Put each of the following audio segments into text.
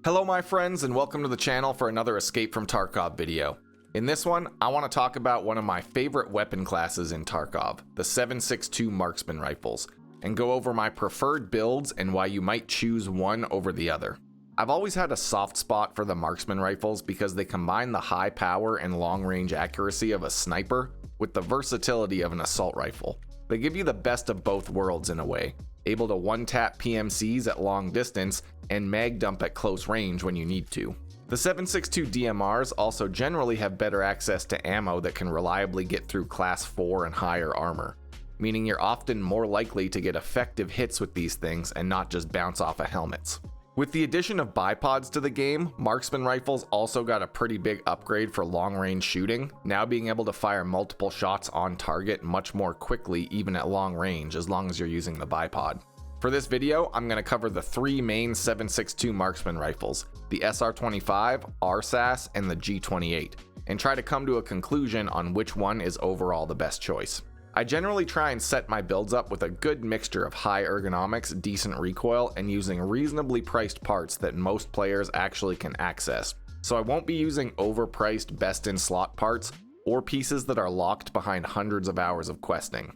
Hello my friends, and welcome to the channel for another Escape from Tarkov video. In this one, I want to talk about one of my favorite weapon classes in Tarkov, the 7.62 Marksman rifles, and go over my preferred builds and why you might choose one over the other. I've always had a soft spot for the Marksman rifles because they combine the high power and long range accuracy of a sniper with the versatility of an assault rifle. They give you the best of both worlds in a way, able to one-tap PMCs at long distance and mag dump at close range when you need to. The 7.62 DMRs also generally have better access to ammo that can reliably get through class 4 and higher armor, meaning you're often more likely to get effective hits with these things and not just bounce off of helmets. With the addition of bipods to the game, Marksman rifles also got a pretty big upgrade for long-range shooting, now being able to fire multiple shots on target much more quickly even at long range as long as you're using the bipod. For this video, I'm going to cover the three main 7.62 Marksman rifles, the SR25, RSASS, and the G28, and try to come to a conclusion on which one is overall the best choice. I generally try and set my builds up with a good mixture of high ergonomics, decent recoil, and using reasonably priced parts that most players actually can access. So I won't be using overpriced best-in-slot parts or pieces that are locked behind hundreds of hours of questing.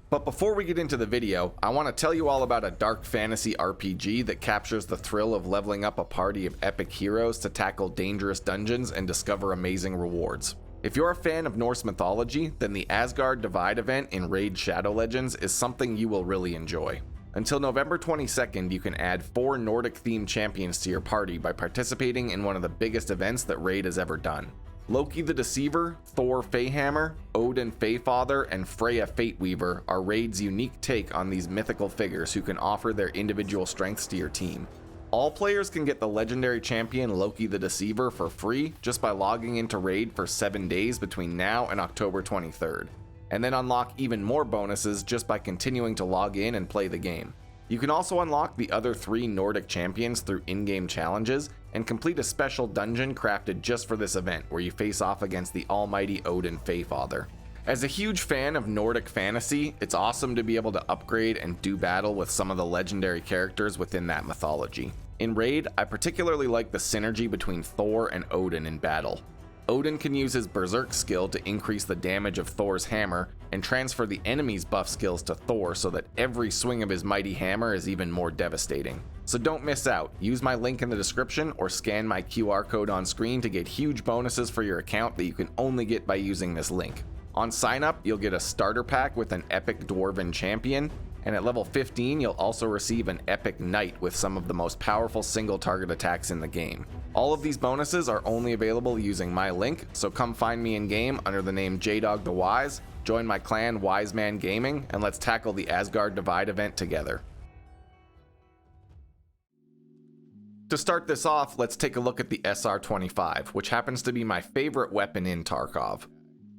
But before we get into the video, I want to tell you all about a dark fantasy RPG that captures the thrill of leveling up a party of epic heroes to tackle dangerous dungeons and discover amazing rewards. If you're a fan of Norse mythology, then the Asgard Divide event in Raid Shadow Legends is something you will really enjoy. Until November 22nd, you can add 4 Nordic-themed champions to your party by participating in one of the biggest events that Raid has ever done. Loki the Deceiver, Thor Feyhammer, Odin Feyfather, and Freya Fateweaver are Raid's unique take on these mythical figures who can offer their individual strengths to your team. All players can get the legendary champion Loki the Deceiver for free just by logging into Raid for 7 days between now and October 23rd, and then unlock even more bonuses just by continuing to log in and play the game. You can also unlock the other 3 Nordic champions through in-game challenges and complete a special dungeon crafted just for this event where you face off against the almighty Odin Feyfather. As a huge fan of Nordic fantasy, it's awesome to be able to upgrade and do battle with some of the legendary characters within that mythology. In Raid, I particularly like the synergy between Thor and Odin in battle. Odin can use his Berserk skill to increase the damage of Thor's hammer and transfer the enemy's buff skills to Thor so that every swing of his mighty hammer is even more devastating. So don't miss out, use my link in the description or scan my QR code on screen to get huge bonuses for your account that you can only get by using this link. On sign up, you'll get a starter pack with an epic dwarven champion, and at level 15 you'll also receive an epic knight with some of the most powerful single target attacks in the game. All of these bonuses are only available using my link, so come find me in game under the name JDog the Wise, join my clan Wise Man Gaming, and let's tackle the Asgard Divide event together. To start this off, let's take a look at the SR25, which happens to be my favorite weapon in Tarkov.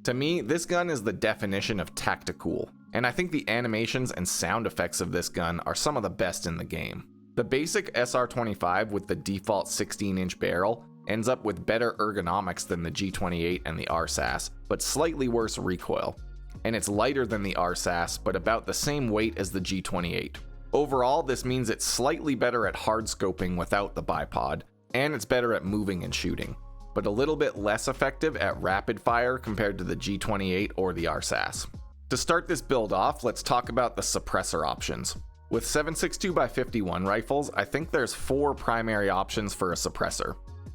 To me, this gun is the definition of tactical, and I think the animations and sound effects of this gun are some of the best in the game. The basic SR25 with the default 16-inch barrel ends up with better ergonomics than the G28 and the RSASS, but slightly worse recoil, and it's lighter than the RSASS but about the same weight as the G28. Overall, this means it's slightly better at hard scoping without the bipod, and it's better at moving and shooting, but a little bit less effective at rapid fire compared to the G28 or the RSASS. To start this build off, let's talk about the suppressor options. With 7.62x51 rifles, I think there's 4 primary options for a suppressor.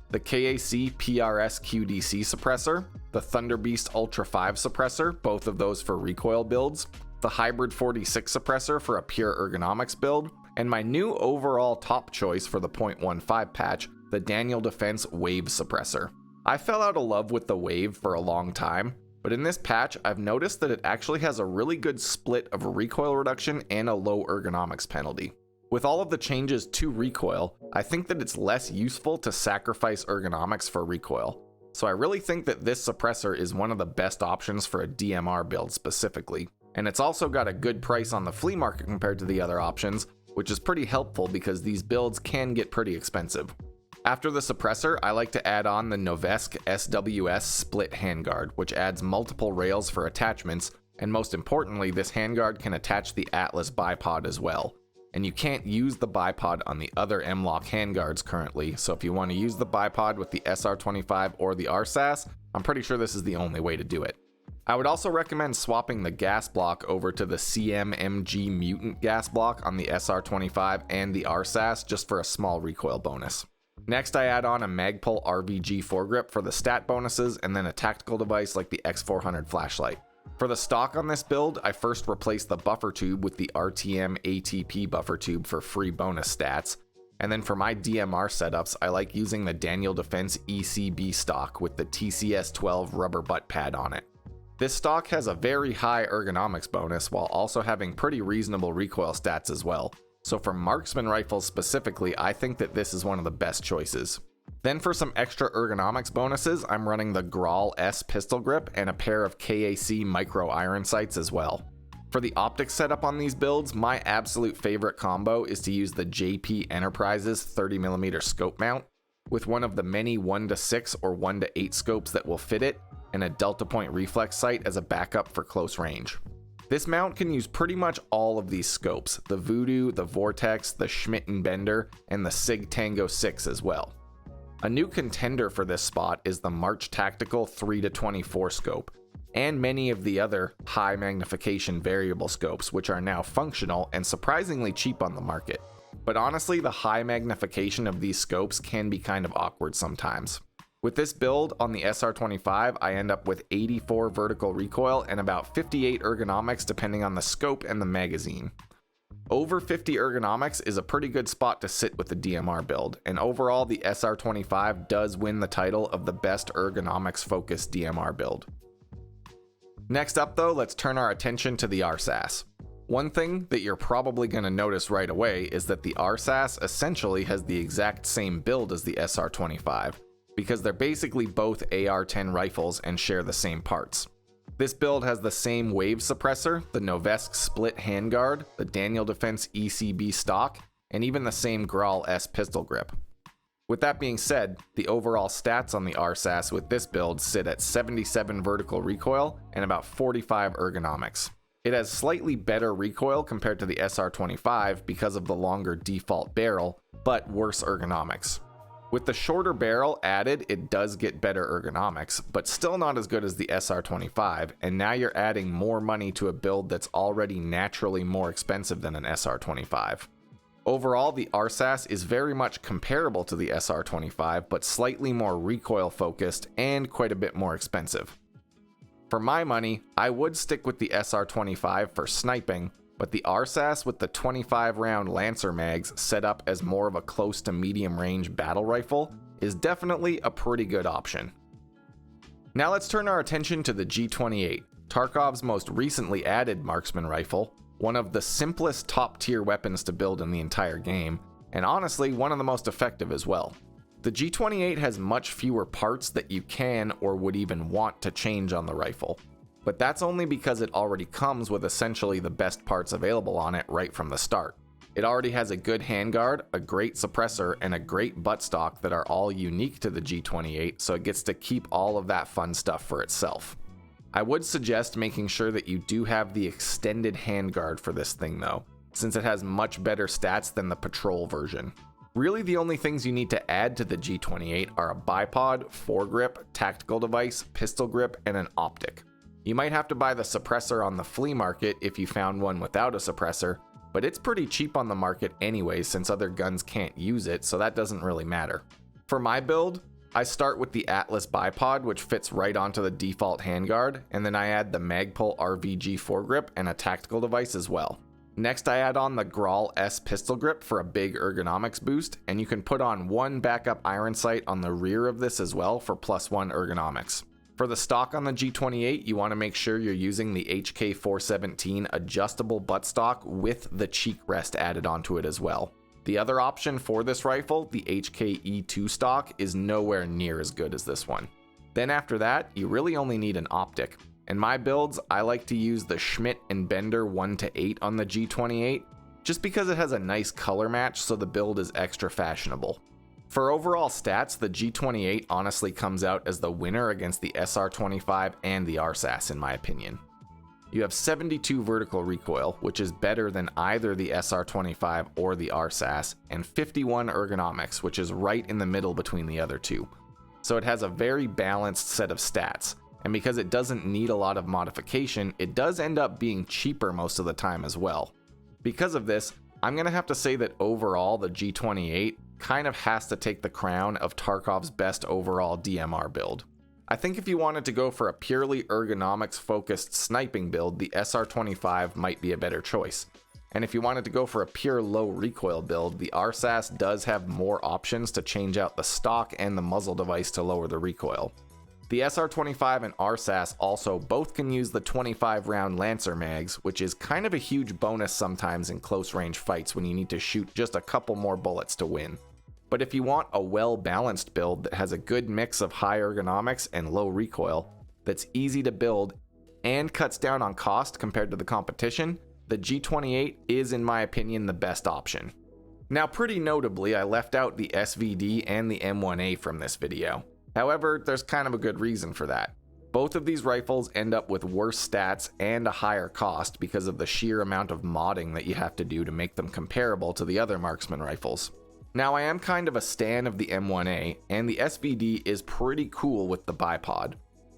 The KAC PRS QDC suppressor, the Thunderbeast Ultra 5 suppressor, both of those for recoil builds, the Hybrid 46 suppressor for a pure ergonomics build, and my new overall top choice for the .15 patch, the Daniel Defense Wave suppressor. I fell out of love with the Wave for a long time, but in this patch I've noticed that it actually has a really good split of recoil reduction and a low ergonomics penalty. With all of the changes to recoil, I think that it's less useful to sacrifice ergonomics for recoil. So I really think that this suppressor is one of the best options for a DMR build specifically. And it's also got a good price on the flea market compared to the other options, which is pretty helpful because these builds can get pretty expensive. After the suppressor, I like to add on the Novesk SWS split handguard, which adds multiple rails for attachments, and most importantly, this handguard can attach the Atlas bipod as well. and you can't use the bipod on the other M-LOK handguards currently, so if you want to use the bipod with the SR25 or the RSASS, I'm pretty sure this is the only way to do it. I would also recommend swapping the gas block over to the CMMG Mutant gas block on the SR25 and the RSASS just for a small recoil bonus. Next, I add on a Magpul RVG foregrip for the stat bonuses, and then a tactical device like the X400 flashlight. For the stock on this build, I first replaced the buffer tube with the RTM ATP buffer tube for free bonus stats, and then for my DMR setups, I like using the Daniel Defense ECB stock with the TCS-12 rubber butt pad on it. This stock has a very high ergonomics bonus while also having pretty reasonable recoil stats as well, so for marksman rifles specifically, I think that this is one of the best choices. Then for some extra ergonomics bonuses, I'm running the RSASS pistol grip and a pair of KAC micro iron sights as well. For the optics setup on these builds, my absolute favorite combo is to use the JP Enterprises 30mm scope mount, with one of the many 1-6 or 1-8 scopes that will fit it, and a delta point reflex sight as a backup for close range. This mount can use pretty much all of these scopes, the Voodoo, the Vortex, the Schmidt & Bender, and the SIG Tango 6 as well. A new contender for this spot is the March Tactical 3-24 scope, and many of the other high magnification variable scopes, which are now functional and surprisingly cheap on the market. But honestly, the high magnification of these scopes can be kind of awkward sometimes. With this build on the SR25, I end up with 84 vertical recoil and about 58 ergonomics depending on the scope and the magazine. Over 50 ergonomics is a pretty good spot to sit with the DMR build, and overall the SR25 does win the title of the best ergonomics focused DMR build. Next up though, let's turn our attention to the RSASS. One thing that you're probably going to notice right away is that the RSASS essentially has the exact same build as the SR25, because they're basically both AR-10 rifles and share the same parts. This build has the same wave suppressor, the Novesk split handguard, the Daniel Defense ECB stock, and even the same RSASS pistol grip. With that being said, the overall stats on the RSASS with this build sit at 77 vertical recoil and about 45 ergonomics. It has slightly better recoil compared to the SR25 because of the longer default barrel, but worse ergonomics. With the shorter barrel added, it does get better ergonomics, but still not as good as the SR25, and now you're adding more money to a build that's already naturally more expensive than an SR25. Overall, the RSASS is very much comparable to the SR25, but slightly more recoil focused and quite a bit more expensive. For my money, I would stick with the SR25 for sniping, but the RSASS with the 25 round Lancer mags set up as more of a close to medium range battle rifle is definitely a pretty good option. Now let's turn our attention to the G28, Tarkov's most recently added marksman rifle, one of the simplest top tier weapons to build in the entire game, and honestly one of the most effective as well. The G28 has much fewer parts that you can or would even want to change on the rifle, but that's only because it already comes with essentially the best parts available on it right from the start. It already has a good handguard, a great suppressor, and a great buttstock that are all unique to the G28, so it gets to keep all of that fun stuff for itself. I would suggest making sure that you do have the extended handguard for this thing though, since it has much better stats than the patrol version. Really the only things you need to add to the G28 are a bipod, foregrip, tactical device, pistol grip, and an optic. You might have to buy the suppressor on the flea market if you found one without a suppressor, but it's pretty cheap on the market anyway since other guns can't use it, so that doesn't really matter. For my build, I start with the Atlas bipod, which fits right onto the default handguard, and then I add the Magpul RVG foregrip and a tactical device as well. Next I add on the RSASS pistol grip for a big ergonomics boost, and you can put on one backup iron sight on the rear of this as well for +1 ergonomics. For the stock on the G28, you want to make sure you're using the HK417 adjustable buttstock with the cheek rest added onto it as well. The other option for this rifle, the HKE2 stock, is nowhere near as good as this one. Then after that, you really only need an optic. In my builds, I like to use the Schmidt & Bender 1-8 on the G28, just because it has a nice color match so the build is extra fashionable. For overall stats, the G28 honestly comes out as the winner against the SR25 and the RSASS in my opinion. You have 72 vertical recoil, which is better than either the SR25 or the RSASS, and 51 ergonomics, which is right in the middle between the other two. So it has a very balanced set of stats, and because it doesn't need a lot of modification, it does end up being cheaper most of the time as well. Because of this, I'm going to have to say that overall the G28 kind of has to take the crown of Tarkov's best overall DMR build. I think if you wanted to go for a purely ergonomics focused sniping build, the SR25 might be a better choice. And if you wanted to go for a pure low recoil build, the RSASS does have more options to change out the stock and the muzzle device to lower the recoil. The SR25 and RSASS also both can use the 25 round Lancer mags, which is kind of a huge bonus sometimes in close range fights when you need to shoot just a couple more bullets to win. But if you want a well-balanced build that has a good mix of high ergonomics and low recoil, that's easy to build and cuts down on cost compared to the competition, the G28 is in my opinion the best option. Now pretty notably, I left out the SVD and the M1A from this video. However, there's kind of a good reason for that. Both of these rifles end up with worse stats and a higher cost because of the sheer amount of modding that you have to do to make them comparable to the other Marksman rifles. Now I am kind of a stan of the M1A, and the SVD is pretty cool with the bipod.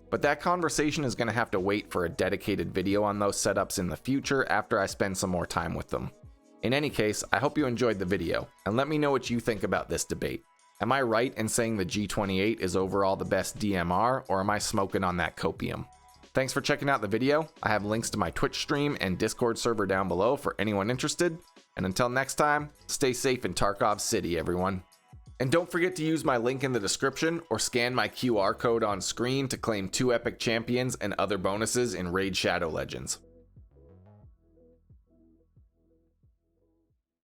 But that conversation is going to have to wait for a dedicated video on those setups in the future after I spend some more time with them. In any case, I hope you enjoyed the video, and let me know what you think about this debate. Am I right in saying the G28 is overall the best DMR, or am I smoking on that copium? Thanks for checking out the video. I have links to my Twitch stream and Discord server down below for anyone interested. And until next time, stay safe in Tarkov City, everyone. And don't forget to use my link in the description or scan my QR code on screen to claim 2 epic champions and other bonuses in Raid Shadow Legends.